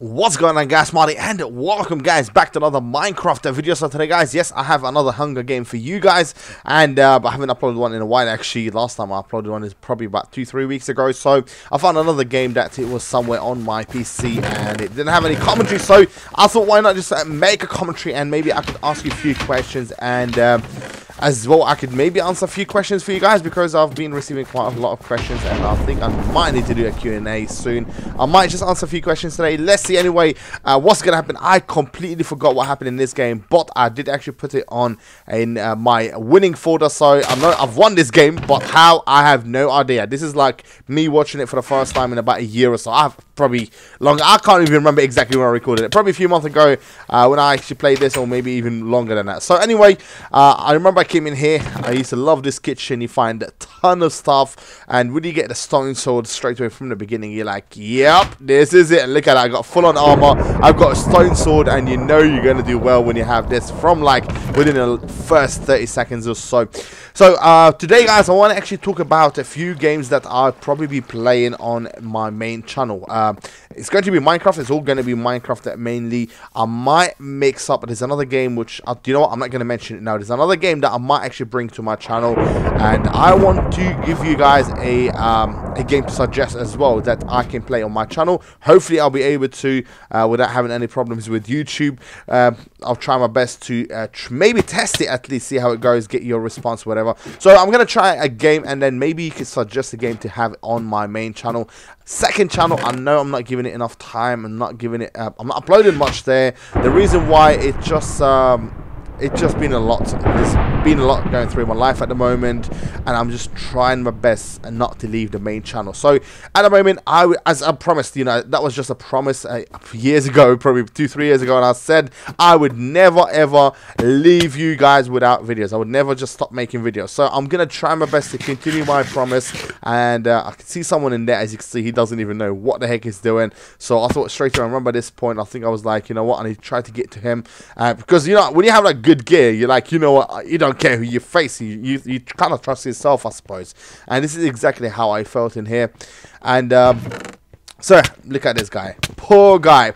What's going on, guys? Marty, and welcome guys back to another Minecraft video. So today guys, yes, I have another Hunger game for you guys, and I haven't uploaded one in a while. Actually, last time I uploaded one is probably about 2-3 weeks ago. So I found another game that it was somewhere on my PC and it didn't have any commentary, so I thought why not just make a commentary and maybe I could ask you a few questions, and as well I could maybe answer a few questions for you guys, because I've been receiving quite a lot of questions and I think I might need to do a Q&A soon. I might just answer a few questions today. Let's see. Anyway, what's gonna happen, I completely forgot what happened in this game, but I did actually put it on in my winning folder, so I know I've won this game, but how, I have no idea. This is like me watching it for the first time in about a year or so. I've probably longer, I can't even remember exactly when I recorded it, probably a few months ago when I actually played this, or maybe even longer than that. So anyway, I remember I came in here, I used to love this kitchen. You find a ton of stuff, and when you get the stone sword straight away from the beginning, you're like, yep, this is it. And look at that, I got full on armor, I've got a stone sword, and you know you're gonna do well when you have this from like within the first 30 seconds or so. So today guys, I want to actually talk about a few games that I'll probably be playing on my main channel. It's going to be Minecraft. It's all going to be Minecraft mainly. I might mix up, there's another game which, you know what, I'm not going to mention it now. There's another game that I might actually bring to my channel, and I want to give you guys a game to suggest as well that I can play on my channel. Hopefully I'll be able to without having any problems with YouTube. I'll try my best to maybe test it, at least see how it goes, get your response, whatever. So I'm going to try a game, and then maybe you can suggest a game to have on my main channel. Second channel, I know I'm not giving it enough time, I'm not giving it I'm not uploading much there. The reason why, it's just been a lot. There's been a lot going through my life at the moment, and I'm just trying my best and not to leave the main channel. So at the moment, as I promised, you know, that was just a promise years ago, probably 2-3 years ago, and I said I would never ever leave you guys without videos. I would never just stop making videos. So I'm gonna try my best to continue my promise, and I can see someone in there, as you can see, he doesn't even know what the heck he's doing. So I thought straight away, I remember this point, I think I was like, you know what, I need to try to get to him, because you know, when you have like good gear, you're like, you know what, you don't care who you face, you kind of trust yourself, I suppose. And this is exactly how I felt in here. And so look at this guy, poor guy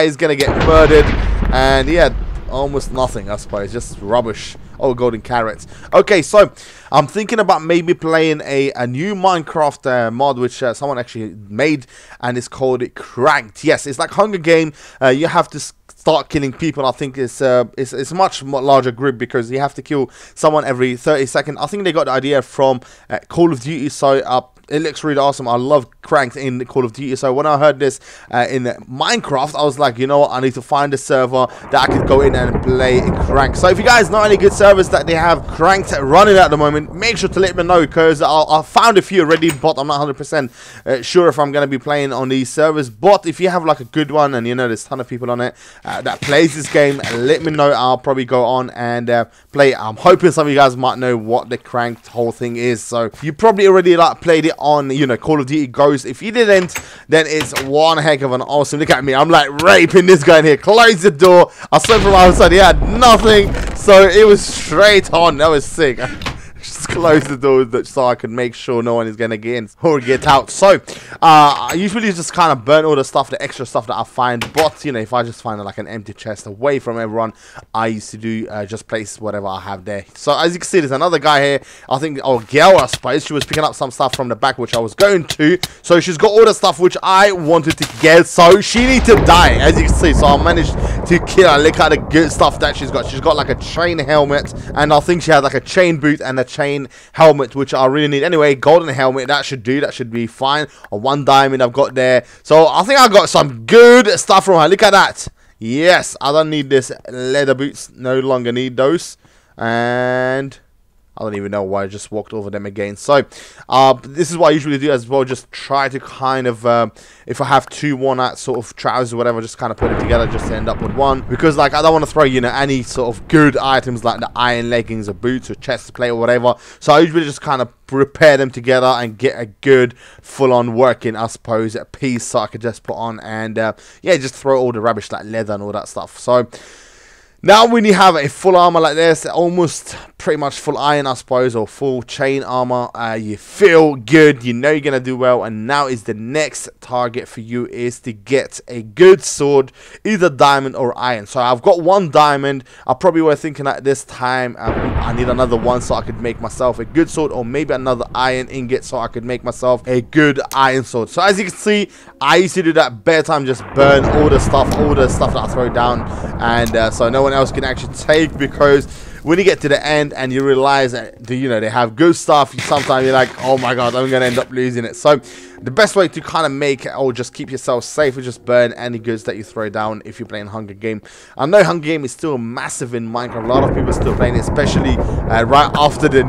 is gonna get murdered, and yeah, almost nothing, I suppose, just rubbish. Oh, golden carrots. Okay, so I'm thinking about maybe playing a new Minecraft mod which someone actually made, and it's called Cranked. Yes, it's like Hunger Game. You have to start killing people. I think it's a much larger group, because you have to kill someone every 30 seconds. I think they got the idea from Call of Duty, so it looks really awesome. I love Cranked in Call of Duty. So when I heard this in Minecraft, I was like, you know what, I need to find a server that I could go in and play Cranked. So if you guys know any good servers that they have Cranked running at the moment, make sure to let me know, because I found a few already, but I'm not 100% sure if I'm going to be playing on these servers. But if you have like a good one, and you know there's a ton of people on it that plays this game, let me know. I'll probably go on and play it. I'm hoping some of you guys might know what the Cranked whole thing is. So you probably already like played it on, you know, Call of Duty Ghosts. If you didn't, then it's one heck of an awesome. Look at me, I'm like raping this guy in here. Close the door. I saw from outside, he had nothing, so it was straight on. That was sick. Just close the door so I can make sure no one is gonna get in or get out. So I usually just kind of burn all the stuff, the extra stuff that I find. But you know, if I just find like an empty chest away from everyone, I used to do just place whatever I have there. So as you can see, there's another guy here, I think, oh, girl, I suppose. She was picking up some stuff from the back which I was going to, so she's got all the stuff which I wanted to get, so she needs to die, as you can see. So I managed to kill her. Look at the good stuff that she's got like a chain helmet, and I think she had like a chain boot and a chain helmet, which I really need. Anyway, golden helmet, that should do, that should be fine. Or 1 diamond I've got there, so I think I got some good stuff from her. Look at that. Yes, I don't need this leather boots, no longer need those. And I don't even know why I just walked over them again. So this is what I usually do as well, just try to kind of if I have 2 worn-out sort of trousers or whatever, just kind of put it together just to end up with one, because like I don't want to throw, you know, any sort of good items like the iron leggings or boots or chest plate or whatever. So I usually just kind of repair them together and get a good full-on working, I suppose, a piece, so I could just put on, and yeah, just throw all the rubbish like leather and all that stuff. So now when you have a full armor like this, almost pretty much full iron, I suppose, or full chain armor. You feel good, you know you're gonna do well, and now is the next target for you is to get a good sword, either diamond or iron. So I've got one diamond. I probably were thinking at this time I need another one so I could make myself a good sword, or maybe another iron ingot so I could make myself a good iron sword. So as you can see, I used to do that bare time, just burn all the stuff that I throw down, and so no one else can actually take, because when you get to the end and you realize that they have good stuff, sometimes you're like, oh my god, I'm gonna end up losing it. So the best way to kind of make or just keep yourself safe is just burn any goods that you throw down if you're playing Hunger Game. I know Hunger Game is still massive in Minecraft. A lot of people are still playing it, especially right after the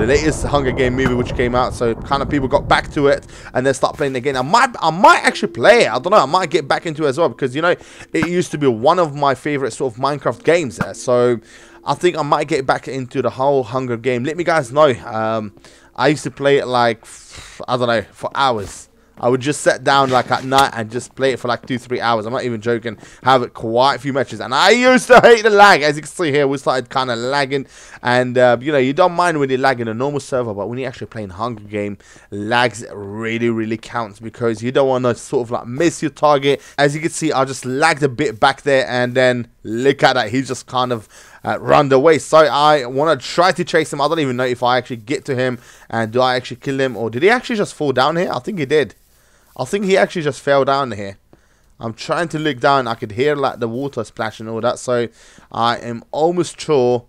latest Hunger Game movie which came out. So kind of people got back to it and then start playing again. I might actually play it. I don't know. I might get back into it as well, because it used to be one of my favorite sort of Minecraft games. So I think I might get back into the whole Hunger Game. Let me guys know. I used to play it like, I don't know, for hours. I would just sit down like at night and just play it for like 2-3 hours. I'm not even joking. Have it quite a few matches. And I used to hate the lag. As you can see here, we started kind of lagging. And, you don't mind when you lag in a normal server. But when you're actually playing Hunger Game, lags really, really counts. Because you don't want to sort of like miss your target. As you can see, I just lagged a bit back there. And then look at that. He's just kind of run away. So I want to try to chase him. I don't even know if I actually get to him. And do I actually kill him? Or did he actually just fall down here? I think he did. I think he actually just fell down here. I'm trying to look down. I could hear like the water splash and all that. So I am almost sure.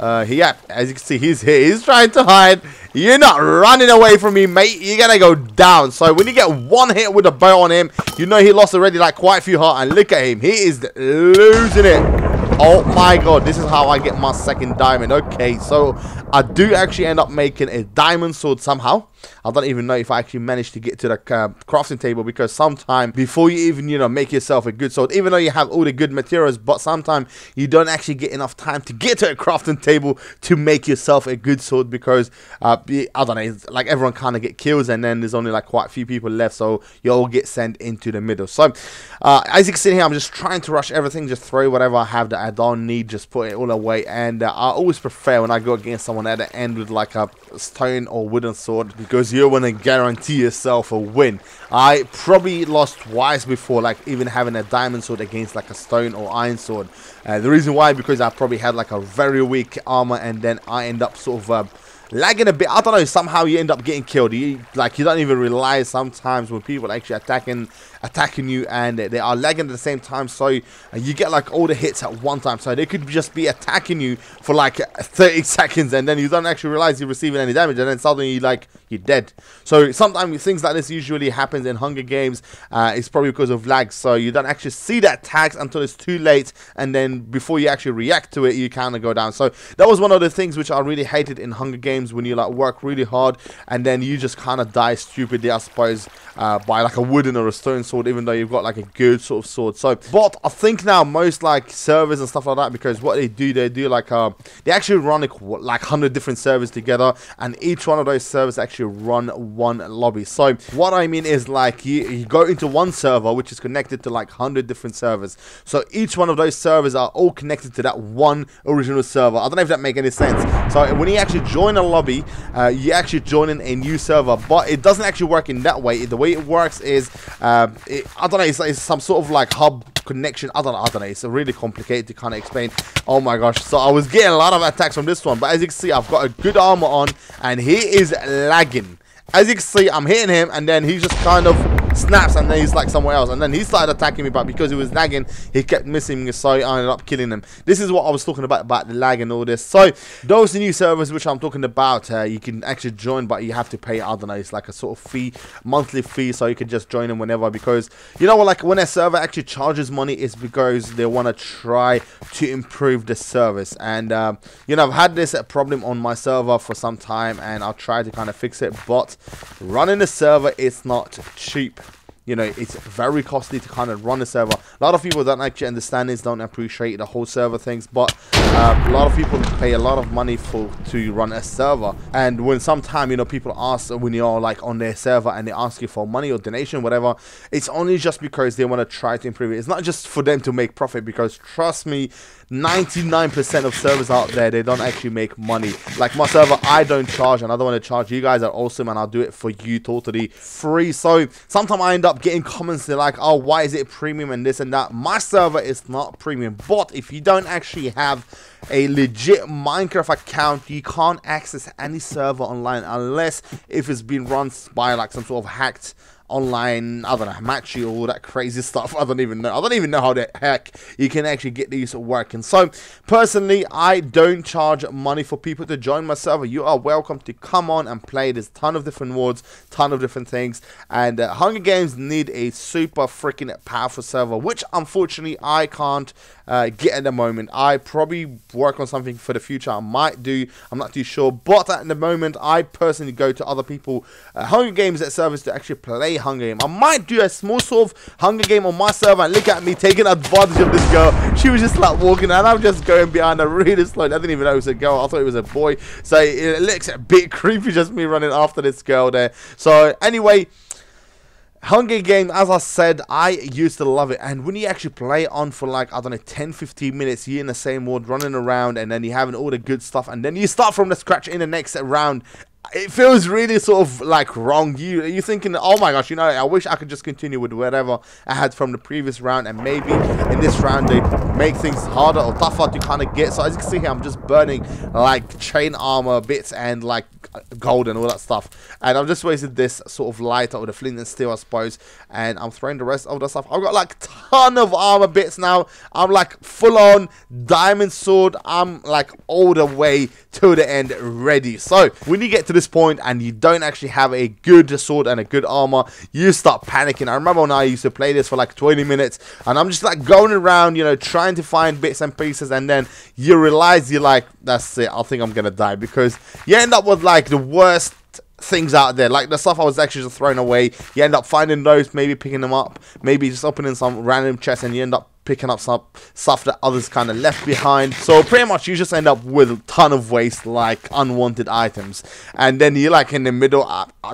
As you can see, he's here. He's trying to hide. You're not running away from me, mate. You're gonna go down. So when you get one hit with a bow on him, he lost already like quite a few hearts. And look at him. He is losing it. Oh my god, this is how I get my second diamond. Okay, so I do actually end up making a diamond sword somehow. I don't even know if I actually managed to get to the crafting table, because sometimes before you even, make yourself a good sword, even though you have all the good materials, but sometimes you don't actually get enough time to get to a crafting table to make yourself a good sword, because, I don't know, it's like everyone kind of get kills and then there's only like quite a few people left, so you all get sent into the middle. So, as you can see here, I'm just trying to rush everything, just throw whatever I have that I don't need, just put it all away, and I always prefer when I go against someone at the end with like a stone or wooden sword, because you want to guarantee yourself a win. I probably lost twice before, like even having a diamond sword against like a stone or iron sword. The reason why, because I probably had like a very weak armor, and then I end up sort of lagging a bit. I don't know, somehow you end up getting killed. You don't even realize sometimes when people are actually attacking you and they are lagging at the same time, so you get like all the hits at one time. So they could just be attacking you for like 30 seconds and then you don't actually realize you're receiving any damage, and then suddenly you're dead. So sometimes things like this usually happens in Hunger Games. It's probably because of lag, so you don't actually see that tags until it's too late, and then before you actually react to it, you kind of go down. So that was one of the things which I really hated in Hunger Games, when you like work really hard and then you just kind of die stupidly, I suppose, by like a wooden or a stone sword, even though you've got like a good sort of sword. So, but I think now most like servers and stuff like that, because what they do like they actually run like 100 different servers together, and each one of those servers actually run one lobby. So what I mean is, like, you go into one server which is connected to like 100 different servers, so each one of those servers are all connected to that one original server. I don't know if that makes any sense. So when you actually join a lobby, you actually join in a new server, but it doesn't actually work in that way. The way it works is I don't know, it's some sort of like hub connection. I don't know, it's really complicated to kind of explain. Oh my gosh, so I was getting a lot of attacks from this one, but as you can see, I've got a good armor on and he is lagging. As you can see, I'm hitting him and then he just kind of snaps and then he's like somewhere else, and then he started attacking me, but because he was lagging, he kept missing me, so I ended up killing him. This is what I was talking about the lag and all this. So those new servers which I'm talking about, you can actually join, but you have to pay, I don't know, it's like a sort of fee, monthly fee, so you can just join them whenever, because you know what, like when a server actually charges money, it's because they want to try to improve the service. And you know, I've had this problem on my server for some time and I'll try to kind of fix it, but running the server, it's not cheap. You know, it's very costly to kind of run a server. A lot of people don't actually understand this, don't appreciate the whole server things, but a lot of people pay a lot of money to run a server. And when sometimes, you know, people ask when you're like on their server and they ask you for money or donation, whatever, it's only just because they want to try to improve it. It's not just for them to make profit, because trust me, 99% of servers out there, they don't actually make money. Like my server, I don't charge, and I don't want to charge. You guys are awesome, and I'll do it for you totally free. So sometimes I end up getting comments, they're like, oh, why is it premium and this and that. My server is not premium, but if you don't actually have a legit Minecraft account, you can't access any server online unless if it's been run by like some sort of hacked online, I don't know, matchy, all that crazy stuff. I don't even know how the heck you can actually get these working. So personally, I don't charge money for people to join my server. You are welcome to come on and play. There's a ton of different mods, ton of different things, and Hunger Games need a super freaking powerful server, which unfortunately I can't get at the moment. I probably work on something for the future. I might do, I'm not too sure, but at the moment I personally go to other people Hunger Games at servers to actually play Hunger Game. I might do a small sort of Hunger Game on my server, and look at me taking advantage of this girl. She was just like walking, and I'm just going behind her really slow. I didn't even know it was a girl. I thought it was a boy. So it looks a bit creepy, just me running after this girl there. So anyway, Hunger Games, as I said, I used to love it. And when you actually play on for like, I don't know, 10-15 minutes, you're in the same world running around, and then you're having all the good stuff, and then you start from the scratch in the next round, it feels really sort of like wrong. You're thinking, oh my gosh, you know, I wish I could just continue with whatever I had from the previous round, and maybe in this round they make things harder or tougher to kind of get. So as you can see here, I'm just burning like chain armor bits and like gold and all that stuff, and I've just wasted this sort of lighter or the flint and steel, I suppose, and I'm throwing the rest of the stuff. I've got like ton of armor bits now. I'm like full on diamond sword. I'm like all the way to the end ready. So when you get to this point and you don't actually have a good sword and a good armor, you start panicking. I remember when I used to play this for like 20 minutes and I'm just like going around, you know, trying to find bits and pieces, and then you realize you're like, that's it, I think I'm gonna die, because you end up with like the worst things out there. Like the stuff I was actually just throwing away, you end up finding those, maybe picking them up, maybe just opening some random chests, and you end up picking up some stuff that others kind of left behind. So pretty much you just end up with a ton of waste, like unwanted items, and then you're like in the middle.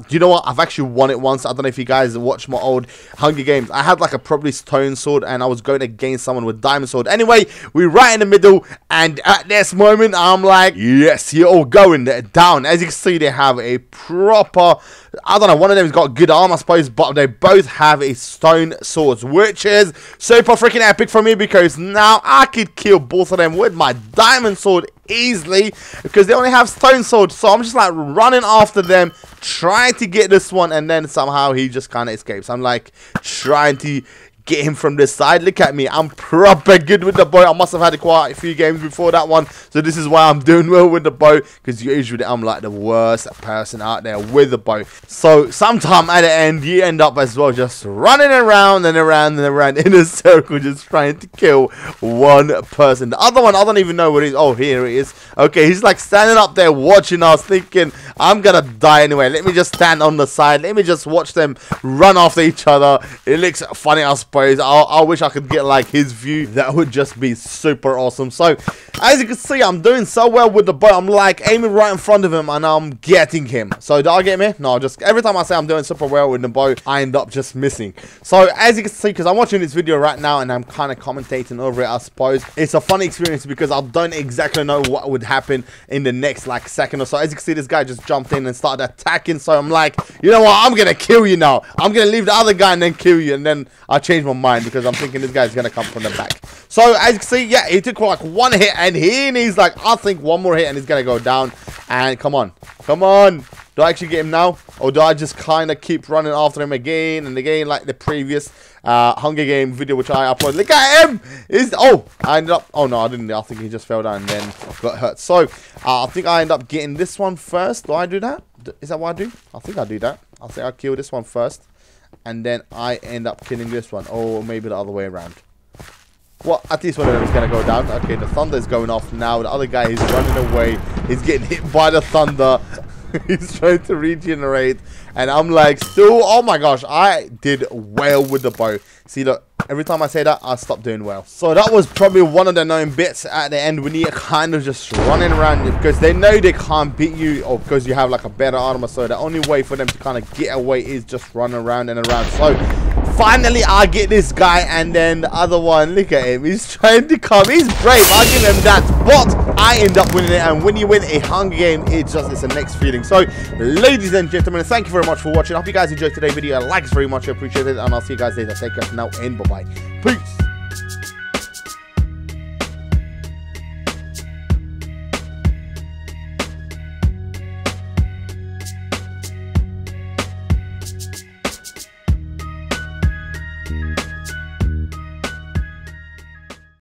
You know what, I've actually won it once. I don't know if you guys watch my old Hunger Games. I had like a probably stone sword and I was going against someone with diamond sword. Anyway, we're right in the middle, and at this moment I'm like, yes, you're all going down. As you can see, they have a proper, I don't know, one of them's got good armor, I suppose, but they both have a stone swords, which is super freaking epic for me, because now I could kill both of them with my diamond sword easily, because they only have stone swords. So I'm just like running after them, trying to get this one, and then somehow he just kind of escapes. I'm like trying to get him from this side. Look at me, I'm proper good with the bow. I must have had quite a few games before that one, so this is why I'm doing well with the bow, because usually I'm like the worst person out there with the bow. So sometime at the end you end up as well just running around and around and around in a circle, just trying to kill one person. The other one, I don't even know where he is. Oh, here he is. Okay, he's like standing up there watching us, thinking I'm gonna die anyway. Let me just stand on the side, let me just watch them run after each other. It looks funny, I suppose. I wish I could get like his view. That would just be super awesome. So as you can see, I'm doing so well with the bow. I'm like aiming right in front of him and I'm getting him. So did I get him? No, just every time I say I'm doing super well with the bow, I end up just missing. So as you can see, because I'm watching this video right now and I'm kind of commentating over it, I suppose it's a funny experience, because I don't exactly know what would happen in the next like second or so. As you can see, this guy just jumped in and started attacking. So I'm like, you know what, I'm gonna kill you now. I'm gonna leave the other guy and then kill you. And then I changed my mind, because I'm thinking this guy's gonna come from the back. So as you can see, yeah, he took like one hit, and he needs like, I think, one more hit and he's gonna go down. And come on, do I actually get him now, or do I just kind of keep running after him again and again like the previous Hunger Game video which I uploaded? Look at him. I ended up, oh no, I didn't. I think he just fell down and then got hurt. So I think I end up getting this one first. Do I do that? Is that what I do? I think I do that. I think I kill this one first, and then I end up killing this one, or maybe the other way around. Well, at least one of them is going to go down. Okay, the thunder is going off now. The other guy is running away. He's getting hit by the thunder. He's trying to regenerate. And I'm like, still, oh my gosh, I did well with the bow. See, look, every time I say that, I stop doing well. So that was probably one of the known bits at the end, when you're kind of just running around, because they know they can't beat you, or because you have like a better armor. So the only way for them to kind of get away is just run around and around. So finally I get this guy, and then the other one, look at him, he's trying to come. He's brave, I'll give him that, but I end up winning it. And when you win a Hunger Game, it's a next feeling. So ladies and gentlemen, thank you very much for watching. I hope you guys enjoyed today's video. I like it very much, I appreciate it, and I'll see you guys later. Take care for now, and bye bye. Peace.